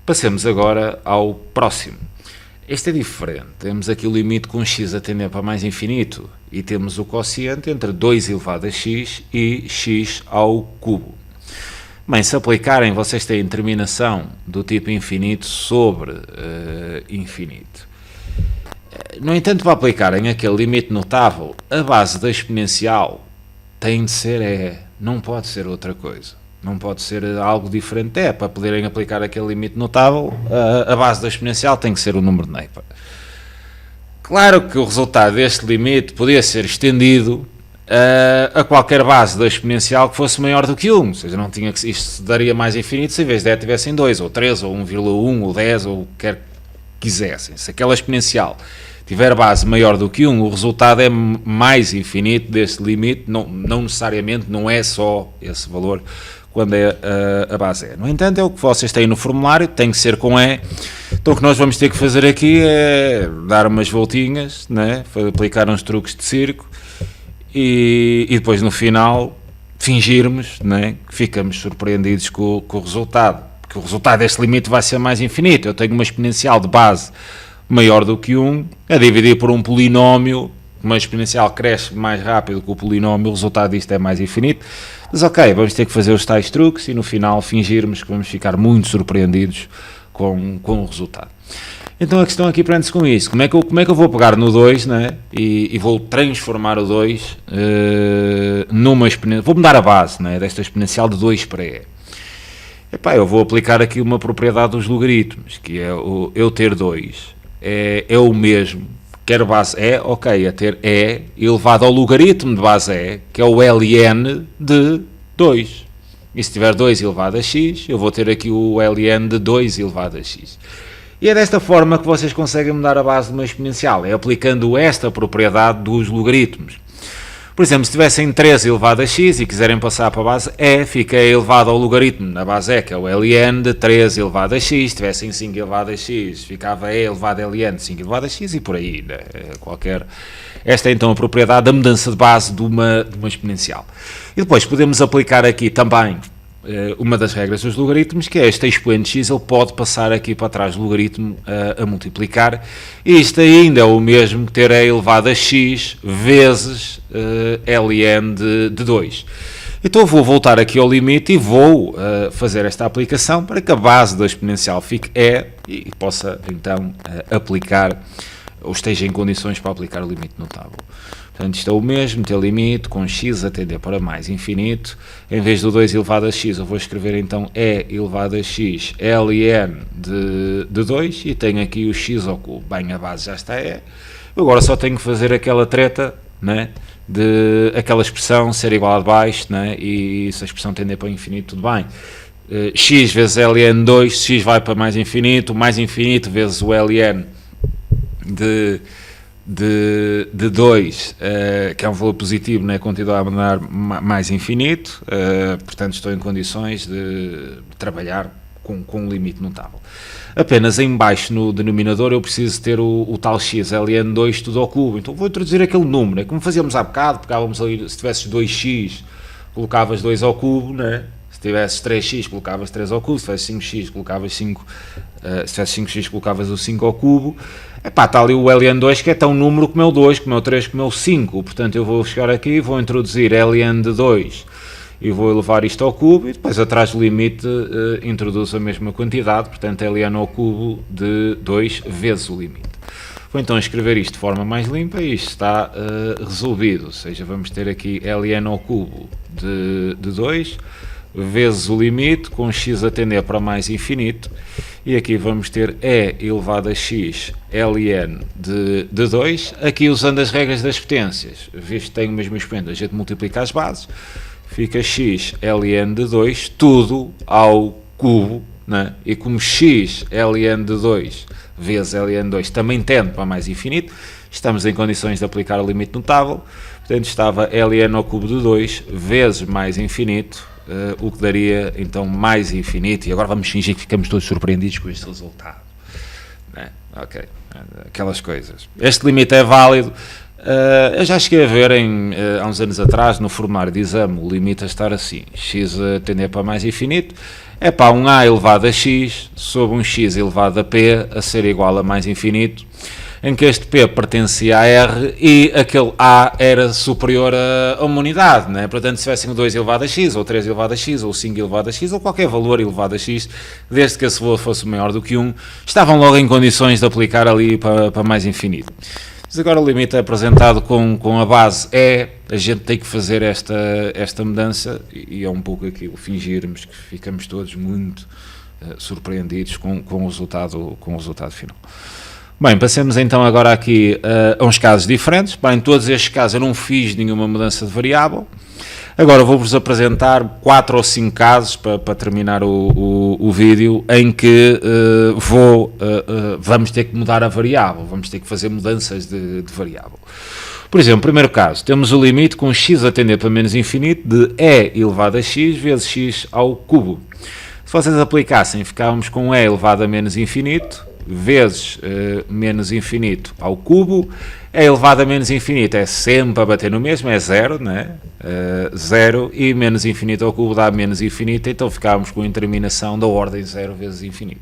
Passemos agora ao próximo. Este é diferente. Temos aqui o limite com x a tender para mais infinito, e temos o quociente entre 2 elevado a x e x ao cubo. Bem, se aplicarem, vocês têm terminação do tipo infinito sobre infinito. No entanto, para aplicarem aquele limite notável, a base da exponencial tem de ser não pode ser outra coisa. Não pode ser algo diferente de para poderem aplicar aquele limite notável, a base da exponencial tem que ser o número de Napier. Claro que o resultado deste limite podia ser estendido a qualquer base da exponencial que fosse maior do que 1, ou seja, não tinha que, isto daria mais infinito se em vez de e tivessem 2, ou 3, ou 1,1, ou 10, ou o que quer que quisessem. Se aquela exponencial tiver base maior do que 1, o resultado é mais infinito deste limite, não necessariamente, não é só esse valor quando a base é. No entanto, é o que vocês têm no formulário, tem que ser com E. Então o que nós vamos ter que fazer aqui é dar umas voltinhas, né? Aplicar uns truques de circo, e depois no final fingirmos, né, que ficamos surpreendidos com o resultado, porque o resultado deste limite vai ser mais infinito. Eu tenho uma exponencial de base maior do que 1, a dividir por um polinómio, uma exponencial cresce mais rápido que o polinómio, o resultado disto é mais infinito. Mas ok, vamos ter que fazer os tais truques e no final fingirmos que vamos ficar muito surpreendidos com o resultado. Então a questão aqui prende-se com isso. Como é que eu vou pegar no 2, né, e vou transformar o 2 numa exponencial? Vou mudar a base, né, desta exponencial de 2 para E. Epá, eu vou aplicar aqui uma propriedade dos logaritmos, que é eu ter 2 é o mesmo, quer base E, ok, a ter E elevado ao logaritmo de base E, que é o ln de 2. E se tiver 2 elevado a x, eu vou ter aqui o ln de 2 elevado a x. E é desta forma que vocês conseguem mudar a base de uma exponencial, é aplicando esta propriedade dos logaritmos. Por exemplo, se tivessem 3 elevado a x e quiserem passar para a base E, fica elevado ao logaritmo na base E, que é o ln de 3 elevado a x. Se tivessem 5 elevado a x, ficava E elevado a ln de 5 elevado a x, e por aí, né? Esta é então a propriedade da mudança de base de uma exponencial. E depois podemos aplicar aqui também uma das regras dos logaritmos, que é este expoente x, ele pode passar aqui para trás do logaritmo a multiplicar, e isto ainda é o mesmo que ter e elevado a x vezes ln de 2. Então eu vou voltar aqui ao limite e vou fazer esta aplicação para que a base da exponencial fique e possa então aplicar, ou esteja em condições para aplicar o limite notável. Portanto, isto é o mesmo, ter limite com x a tender para mais infinito. Em vez do 2 elevado a x, eu vou escrever então e elevado a x ln de 2, e tenho aqui o x ao cubo. Bem, a base já está e. Agora só tenho que fazer aquela treta, né, de aquela expressão ser igual a de baixo, né, e se a expressão tender para infinito, tudo bem. X vezes ln de 2, x vai para mais infinito vezes o ln de 2, que é um valor positivo, né, continua a mandar mais infinito, portanto estou em condições de trabalhar com um limite notável. Apenas em baixo no denominador eu preciso ter o tal x ln2 tudo ao cubo, então vou introduzir aquele número, é como fazíamos há bocado, pegávamos ali, se tivesses 2x colocavas 2 ao cubo, né? Se tivesses 3x colocavas 3 ao cubo, se tivesses 5x colocavas 5, se tivesses 5x colocavas o 5 ao cubo. Epá, está ali o ln2 que é tão número como é o 2, como é o 3, como é o 5, portanto eu vou chegar aqui, vou introduzir ln de 2 e vou elevar isto ao cubo, e depois atrás do limite introduzo a mesma quantidade, portanto ln ao cubo de 2 vezes o limite. Vou então escrever isto de forma mais limpa e isto está resolvido, ou seja, vamos ter aqui ln ao cubo de 2 vezes o limite com x a tender para mais infinito, e aqui vamos ter e elevado a x ln de 2, aqui usando as regras das potências, visto que tem o mesmo expoente, a gente multiplica as bases, fica x ln de 2, tudo ao cubo, né? E como x ln de 2 vezes ln de 2 também tende para mais infinito, estamos em condições de aplicar o limite notável, portanto estava ln ao cubo de 2 vezes mais infinito, o que daria então mais infinito, e agora vamos fingir que ficamos todos surpreendidos com este resultado, né? Ok, aquelas coisas. Este limite é válido. Eu já cheguei a ver há uns anos atrás no formulário de exame o limite a estar assim, x a tender para mais infinito é para um a elevado a x sobre um x elevado a p a ser igual a mais infinito, em que este p pertencia a r e aquele a era superior a uma unidade, né? Portanto, se tivessem o 2 elevado a x, ou 3 elevado a x, ou 5 elevado a x, ou qualquer valor elevado a x, desde que esse valor fosse maior do que 1, estavam logo em condições de aplicar ali para mais infinito. Mas agora o limite é apresentado com a base e, a gente tem que fazer esta mudança, e é um pouco aquilo, fingirmos que ficamos todos muito surpreendidos com o resultado final. Bem, passemos então agora aqui a uns casos diferentes. Bem, em todos estes casos eu não fiz nenhuma mudança de variável. Agora vou-vos apresentar 4 ou 5 casos para terminar o vídeo em que vamos ter que mudar a variável, vamos ter que fazer mudanças de variável. Por exemplo, primeiro caso, temos o limite com x a tender para menos infinito de e elevado a x vezes x ao cubo. Se vocês aplicassem, ficávamos com e elevado a menos infinito vezes menos infinito ao cubo. E elevado a menos infinito é sempre a bater no mesmo, é zero, né? Zero, e menos infinito ao cubo dá menos infinito, então ficávamos com a interminação da ordem 0 vezes infinito.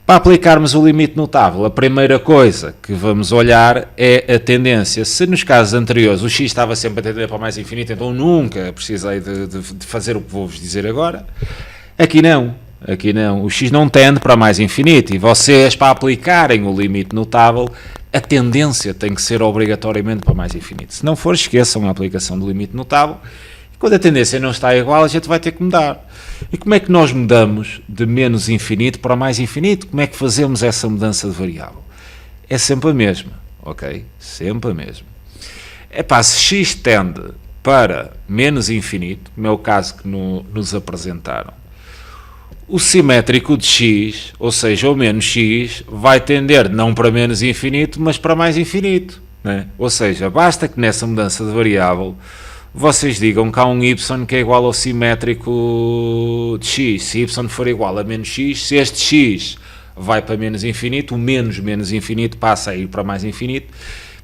Para aplicarmos o limite notável, a primeira coisa que vamos olhar é a tendência. Se nos casos anteriores o x estava sempre a tender para mais infinito, então nunca precisei de fazer o que vou-vos dizer agora. Aqui não. Aqui não, o x não tende para mais infinito, e vocês, para aplicarem o limite notável, a tendência tem que ser obrigatoriamente para mais infinito. Se não for, esqueçam a aplicação do limite notável, e quando a tendência não está igual, a gente vai ter que mudar. E como é que nós mudamos de menos infinito para mais infinito? Como é que fazemos essa mudança de variável? É sempre a mesma, ok? Sempre a mesma. Se x tende para menos infinito, como é o caso que nos apresentaram, o simétrico de x, ou seja, o menos x, vai tender não para menos infinito, mas para mais infinito, né? Ou seja, basta que nessa mudança de variável vocês digam que há um y que é igual ao simétrico de x. Se y for igual a menos x, se este x vai para menos infinito, o menos infinito passa a ir para mais infinito,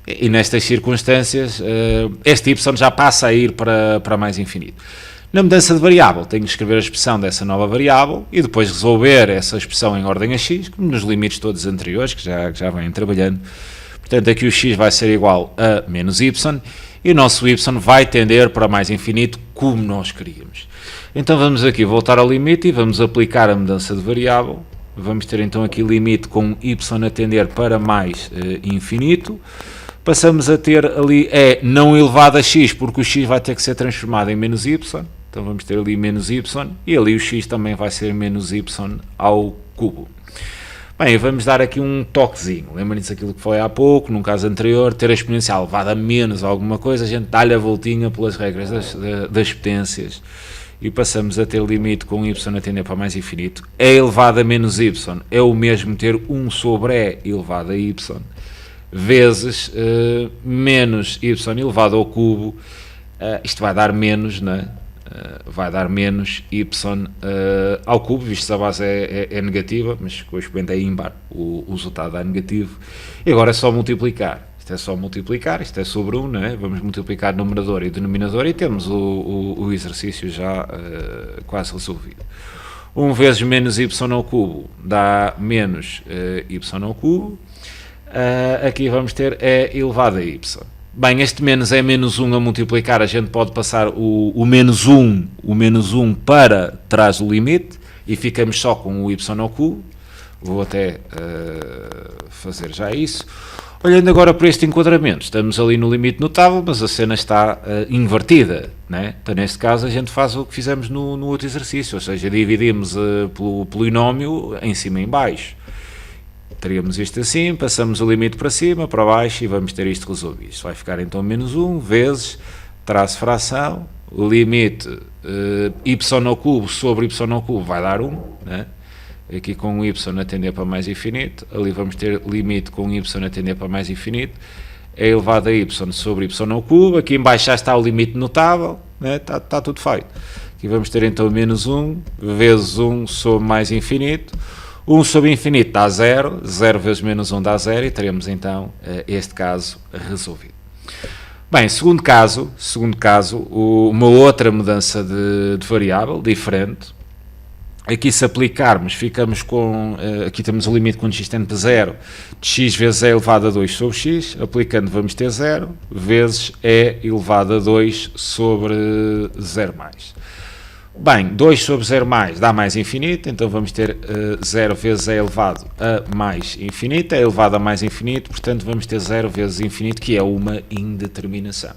e nestas circunstâncias este y já passa a ir para mais infinito. Na mudança de variável, tenho que escrever a expressão dessa nova variável e depois resolver essa expressão em ordem a x, como nos limites todos anteriores, que já vêm trabalhando. Portanto, aqui o x vai ser igual a menos y, e o nosso y vai tender para mais infinito, como nós queríamos. Então vamos aqui voltar ao limite e vamos aplicar a mudança de variável. Vamos ter então aqui limite com y a tender para mais infinito. Passamos a ter ali não elevado a x, porque o x vai ter que ser transformado em menos y. Então vamos ter ali menos y, e ali o x também vai ser menos y ao cubo. Bem, vamos dar aqui um toquezinho. Lembrem-se daquilo que falei há pouco, num caso anterior, ter a exponencial levada a menos alguma coisa, a gente dá-lhe a voltinha pelas regras das potências, e passamos a ter limite com y a tender para mais infinito. E elevado a menos y é o mesmo ter 1 sobre e elevado a y, vezes menos y elevado ao cubo, isto vai dar menos, né? Vai dar menos y ao cubo, visto que a base é negativa, mas com o expoente é ímpar, o resultado dá negativo, e agora é só multiplicar. Isto é só multiplicar, isto é sobre 1, né? Vamos multiplicar numerador e denominador e temos o exercício já quase resolvido. 1 vezes menos y ao cubo dá menos y ao cubo. Aqui vamos ter e elevado a y. Bem, este menos é menos 1 a multiplicar, a gente pode passar o menos 1 para trás do limite e ficamos só com o y ao cubo. Vou até fazer já isso. Olhando agora para este enquadramento, estamos ali no limite notável, mas a cena está invertida, né? Então, neste caso, a gente faz o que fizemos no outro exercício, ou seja, dividimos pelo polinómio em cima e em baixo. Teríamos isto assim, passamos o limite para cima, para baixo e vamos ter isto resolvido. Isto vai ficar então menos 1 vezes traço fração, o limite y ao cubo sobre y ao cubo vai dar 1, né? Aqui com o y a tender para mais infinito, ali vamos ter limite com o y a tender para mais infinito, é elevado a y sobre y ao cubo, aqui em baixo já está o limite notável, né? Está tudo feito. Aqui vamos ter então menos 1 vezes 1 sobre mais infinito, 1 sobre infinito dá 0, 0 vezes menos 1 dá 0 e teremos então este caso resolvido. Bem, segundo caso, uma outra mudança de variável, diferente. Aqui se aplicarmos, ficamos com, aqui temos o limite quando x tende para 0, de x vezes e elevado a 2 sobre x, aplicando vamos ter 0, vezes e elevado a 2 sobre 0 mais. Bem, 2 sobre 0 mais dá mais infinito, então vamos ter 0 vezes e elevado a mais infinito, é elevado a mais infinito, portanto vamos ter 0 vezes infinito, que é uma indeterminação.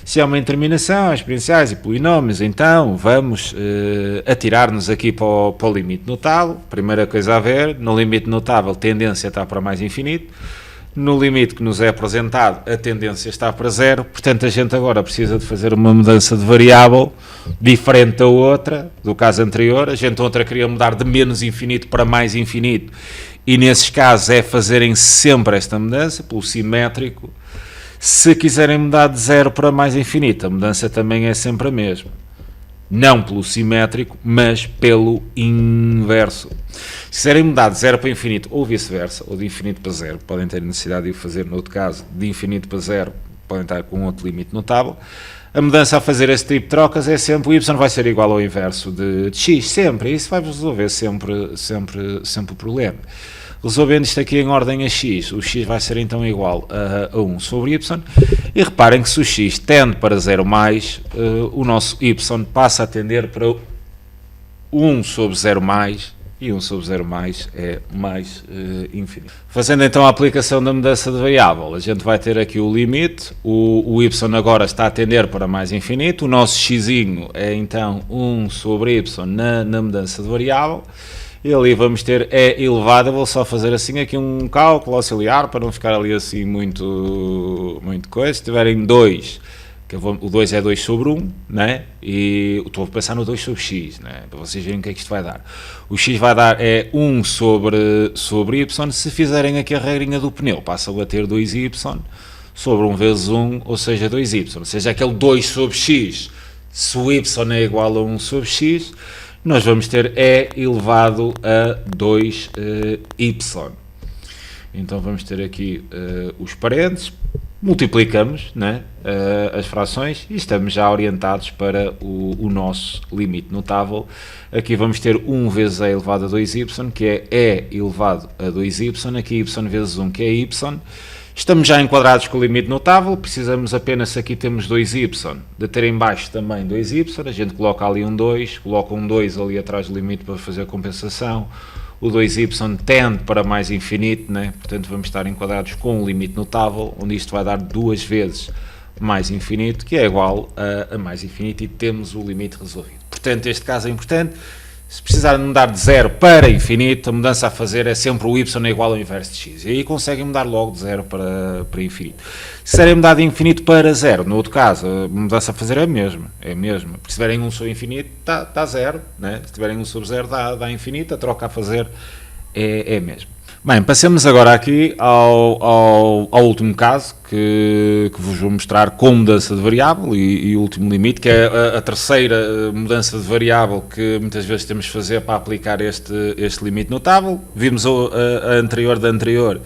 Se é uma indeterminação, exponenciais e polinómios, então vamos atirar-nos aqui para o limite notável. Primeira coisa a ver, no limite notável tendência está para mais infinito, no limite que nos é apresentado a tendência está para 0, portanto a gente agora precisa de fazer uma mudança de variável diferente da outra, do caso anterior. A gente outra queria mudar de menos infinito para mais infinito, e nesses casos é fazerem sempre esta mudança, pelo simétrico. Se quiserem mudar de 0 para mais infinito, a mudança também é sempre a mesma. Não pelo simétrico, mas pelo inverso. Se quiserem mudar de 0 para infinito ou vice-versa, ou de infinito para 0, podem ter necessidade de o fazer no outro caso, de infinito para 0, podem estar com outro limite notável. A mudança a fazer esse tipo de trocas é sempre o y vai ser igual ao inverso de x, sempre. Isso vai resolver sempre o problema. Resolvendo isto aqui em ordem a x, o x vai ser então igual a 1 sobre y, e reparem que se o x tende para 0 mais, o nosso y passa a tender para 1 sobre 0 mais, e 1 sobre 0 mais é mais infinito. Fazendo então a aplicação da mudança de variável, a gente vai ter aqui o limite, o y agora está a tender para mais infinito, o nosso x é então 1 sobre y na mudança de variável, e ali vamos ter e elevado. Eu vou só fazer assim aqui um cálculo auxiliar para não ficar ali assim muito coisa. Se tiverem 2, o 2 é 2 sobre 1, né? E estou a pensar no 2 sobre x, né? Para vocês verem o que é que isto vai dar. O x vai dar 1 sobre y. Se fizerem aqui a regrinha do pneu, passam a ter 2y sobre 1 vezes 1, ou seja, 2y. Ou seja, aquele 2 sobre x, se o y é igual a 1 sobre x, nós vamos ter e elevado a 2y. Então vamos ter aqui os parênteses, multiplicamos, né, as frações e estamos já orientados para o nosso limite notável. Aqui vamos ter 1 vezes e elevado a 2y, que é e elevado a 2y, aqui y vezes 1, que é y. Estamos já enquadrados com o limite notável, precisamos apenas, aqui temos 2y, de ter em baixo também 2y, a gente coloca ali um 2, coloca um 2 ali atrás do limite para fazer a compensação, o 2y tende para mais infinito, né? Portanto vamos estar enquadrados com o limite notável, onde isto vai dar 2 vezes mais infinito, que é igual a mais infinito, e temos o limite resolvido. Portanto, este caso é importante. Se precisarem mudar de 0 para infinito, a mudança a fazer é sempre o y é igual ao inverso de x. E aí conseguem mudar logo de 0 para infinito. Se quiserem mudar de infinito para 0, no outro caso, a mudança a fazer é a mesma. Porque se tiverem 1 sobre infinito, dá 0. Né? Se tiverem 1 sobre 0, dá infinito. A troca a fazer é a mesma. Bem, passemos agora aqui ao último caso, que vos vou mostrar com mudança de variável e o último limite, que é a terceira mudança de variável que muitas vezes temos de fazer para aplicar este limite notável. Vimos a anterior da anterior,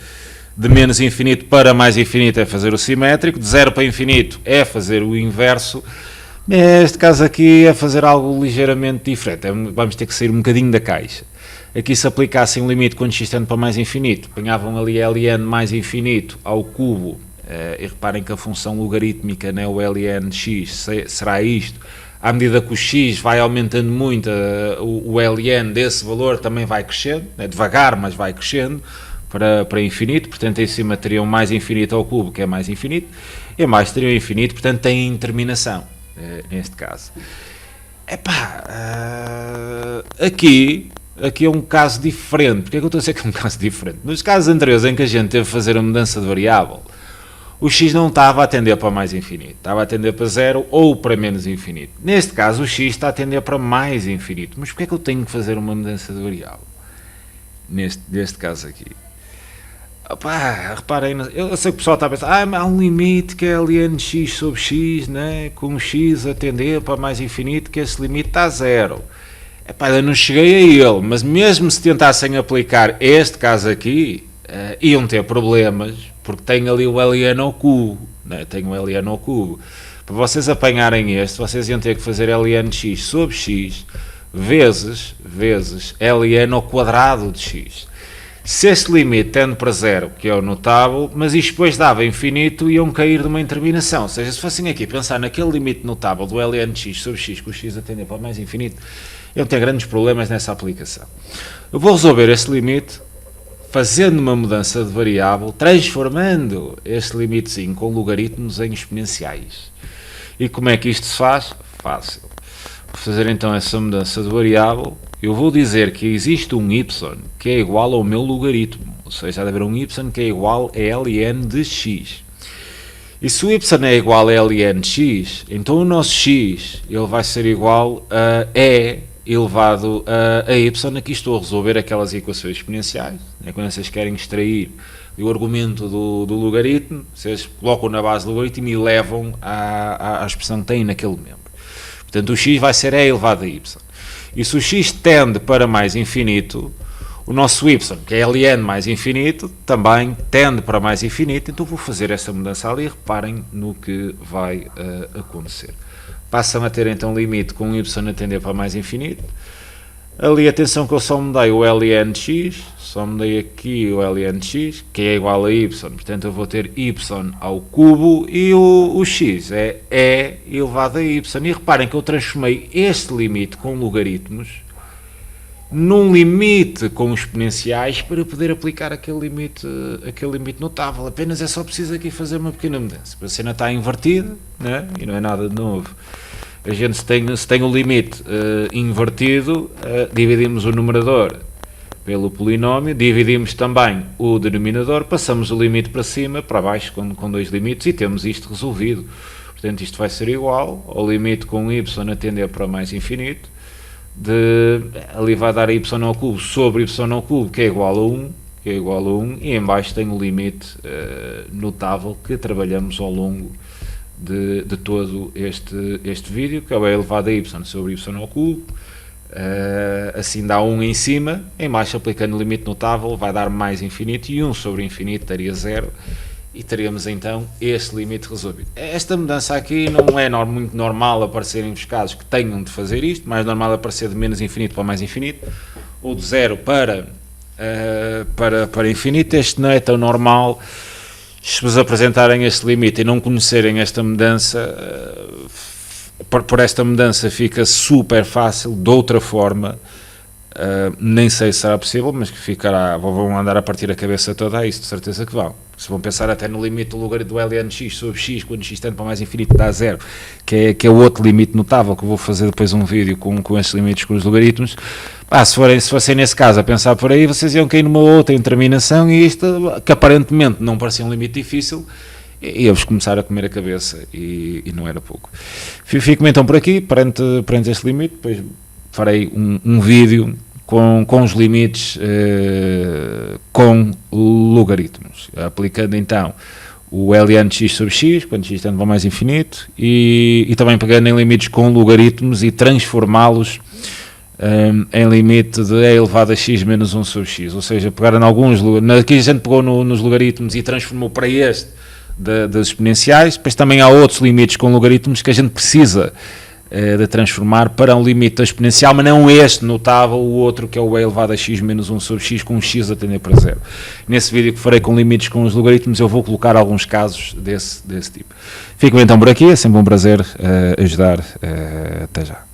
de menos infinito para mais infinito é fazer o simétrico, de 0 para infinito é fazer o inverso. Neste caso aqui é fazer algo ligeiramente diferente, vamos ter que sair um bocadinho da caixa. Aqui se aplicassem um limite quando x tende para mais infinito, apanhavam ali ln mais infinito ao cubo, e reparem que a função logarítmica, né, o ln de x, será isto. À medida que o x vai aumentando muito, o ln desse valor também vai crescendo, né, devagar, mas vai crescendo. para infinito, portanto em cima teriam mais infinito ao cubo, que é mais infinito, e abaixo teriam infinito, portanto tem indeterminação, neste caso. Epá, aqui é um caso diferente. Porquê é que eu estou a dizer que é um caso diferente? Nos casos anteriores em que a gente teve que fazer a mudança de variável, o x não estava a tender para mais infinito, estava a tender para zero ou para menos infinito. Neste caso o x está a tender para mais infinito. Mas porquê é que eu tenho que fazer uma mudança de variável? Neste caso aqui. Opa, reparem, eu sei que o pessoal está a pensar, há um limite que é ln x sobre x, né? Com x a tender para mais infinito, que esse limite está a zero. Epá, eu não cheguei a ele, mas mesmo se tentassem aplicar este caso aqui, iam ter problemas, porque tem ali o ln ao cubo, né? Tem o ln ao cubo. Para vocês apanharem este, vocês iam ter que fazer ln x sobre x vezes ln ao quadrado de x. Se esse limite tende para zero, que é o notável, mas isto depois dava infinito, iam cair de uma indeterminação. Ou seja, se fossem aqui pensar naquele limite notável do ln x sobre x, com o x a tender para mais infinito, iam ter grandes problemas nessa aplicação. Eu vou resolver esse limite fazendo uma mudança de variável, transformando este limitezinho com logaritmos em exponenciais. E como é que isto se faz? Fácil. Vou fazer então essa mudança de variável. Eu vou dizer que existe um y que é igual ao meu logaritmo, ou seja, há de haver um y que é igual a ln de x. E se o y é igual a ln de x, então o nosso x ele vai ser igual a e elevado a y. Aqui estou a resolver aquelas equações exponenciais, né? Quando vocês querem extrair o argumento do logaritmo, vocês colocam na base do logaritmo e levam à expressão que têm naquele membro. Portanto, o x vai ser e elevado a y. E se o x tende para mais infinito, o nosso y, que é ln mais infinito, também tende para mais infinito. Então vou fazer essa mudança ali. Reparem no que vai acontecer. Passam a ter então limite com o y a tender para mais infinito. Ali, atenção que eu só mudei o ln de x, só mudei aqui o ln de x, que é igual a y, portanto eu vou ter y ao cubo e o x é e elevado a y. E reparem que eu transformei este limite com logaritmos num limite com exponenciais para poder aplicar aquele limite notável. Apenas é só preciso aqui fazer uma pequena mudança. A cena está invertida, né? E não é nada de novo. A gente, se tem o limite invertido, dividimos o numerador pelo polinómio, dividimos também o denominador, passamos o limite para cima, para baixo, com dois limites, e temos isto resolvido. Portanto, isto vai ser igual ao limite com y a tender para mais infinito, ali vai dar y ao cubo sobre y ao cubo, que é igual a 1, e em baixo tem o limite notável que trabalhamos ao longo de todo este vídeo, que é o elevado a y sobre y ao cubo. Assim dá 1 em cima, em baixo aplicando o limite notável vai dar mais infinito, e 1 sobre infinito daria 0, e teríamos então este limite resolvido. Esta mudança aqui não é muito normal aparecerem os casos que tenham de fazer isto, mais normal aparecer de menos infinito para mais infinito, ou de 0 para infinito. Este não é tão normal. Se vos apresentarem este limite e não conhecerem esta mudança, por esta mudança fica super fácil. De outra forma, nem sei se será possível, mas que ficará, vão andar a partir a cabeça toda a isso, de certeza que vão. Se vão pensar até no limite do logaritmo do ln x sobre x, quando x tende para mais infinito dá 0, que é o outro limite notável, que eu vou fazer depois um vídeo com estes limites, com os logaritmos. Se fossem nesse caso a pensar por aí, vocês iam cair numa outra indeterminação, e isto, que aparentemente não parecia um limite difícil, ia-vos começar a comer a cabeça, e não era pouco. Fico então por aqui, perante este limite. Depois farei um vídeo com os limites com logaritmos, aplicando então o ln de x sobre x, quando x tende para mais infinito, e também pegando em limites com logaritmos e transformá-los em limite de e elevado a x menos 1 sobre x, ou seja, pegar em alguns, aqui a gente pegou nos logaritmos e transformou para este das exponenciais. Depois também há outros limites com logaritmos que a gente precisa de transformar para um limite da exponencial, mas não este notável, o outro que é o e elevado a x menos 1 sobre x, com x a tender para 0. Nesse vídeo que farei com limites com os logaritmos, eu vou colocar alguns casos desse tipo. Fico então por aqui, é sempre um prazer ajudar. Até já.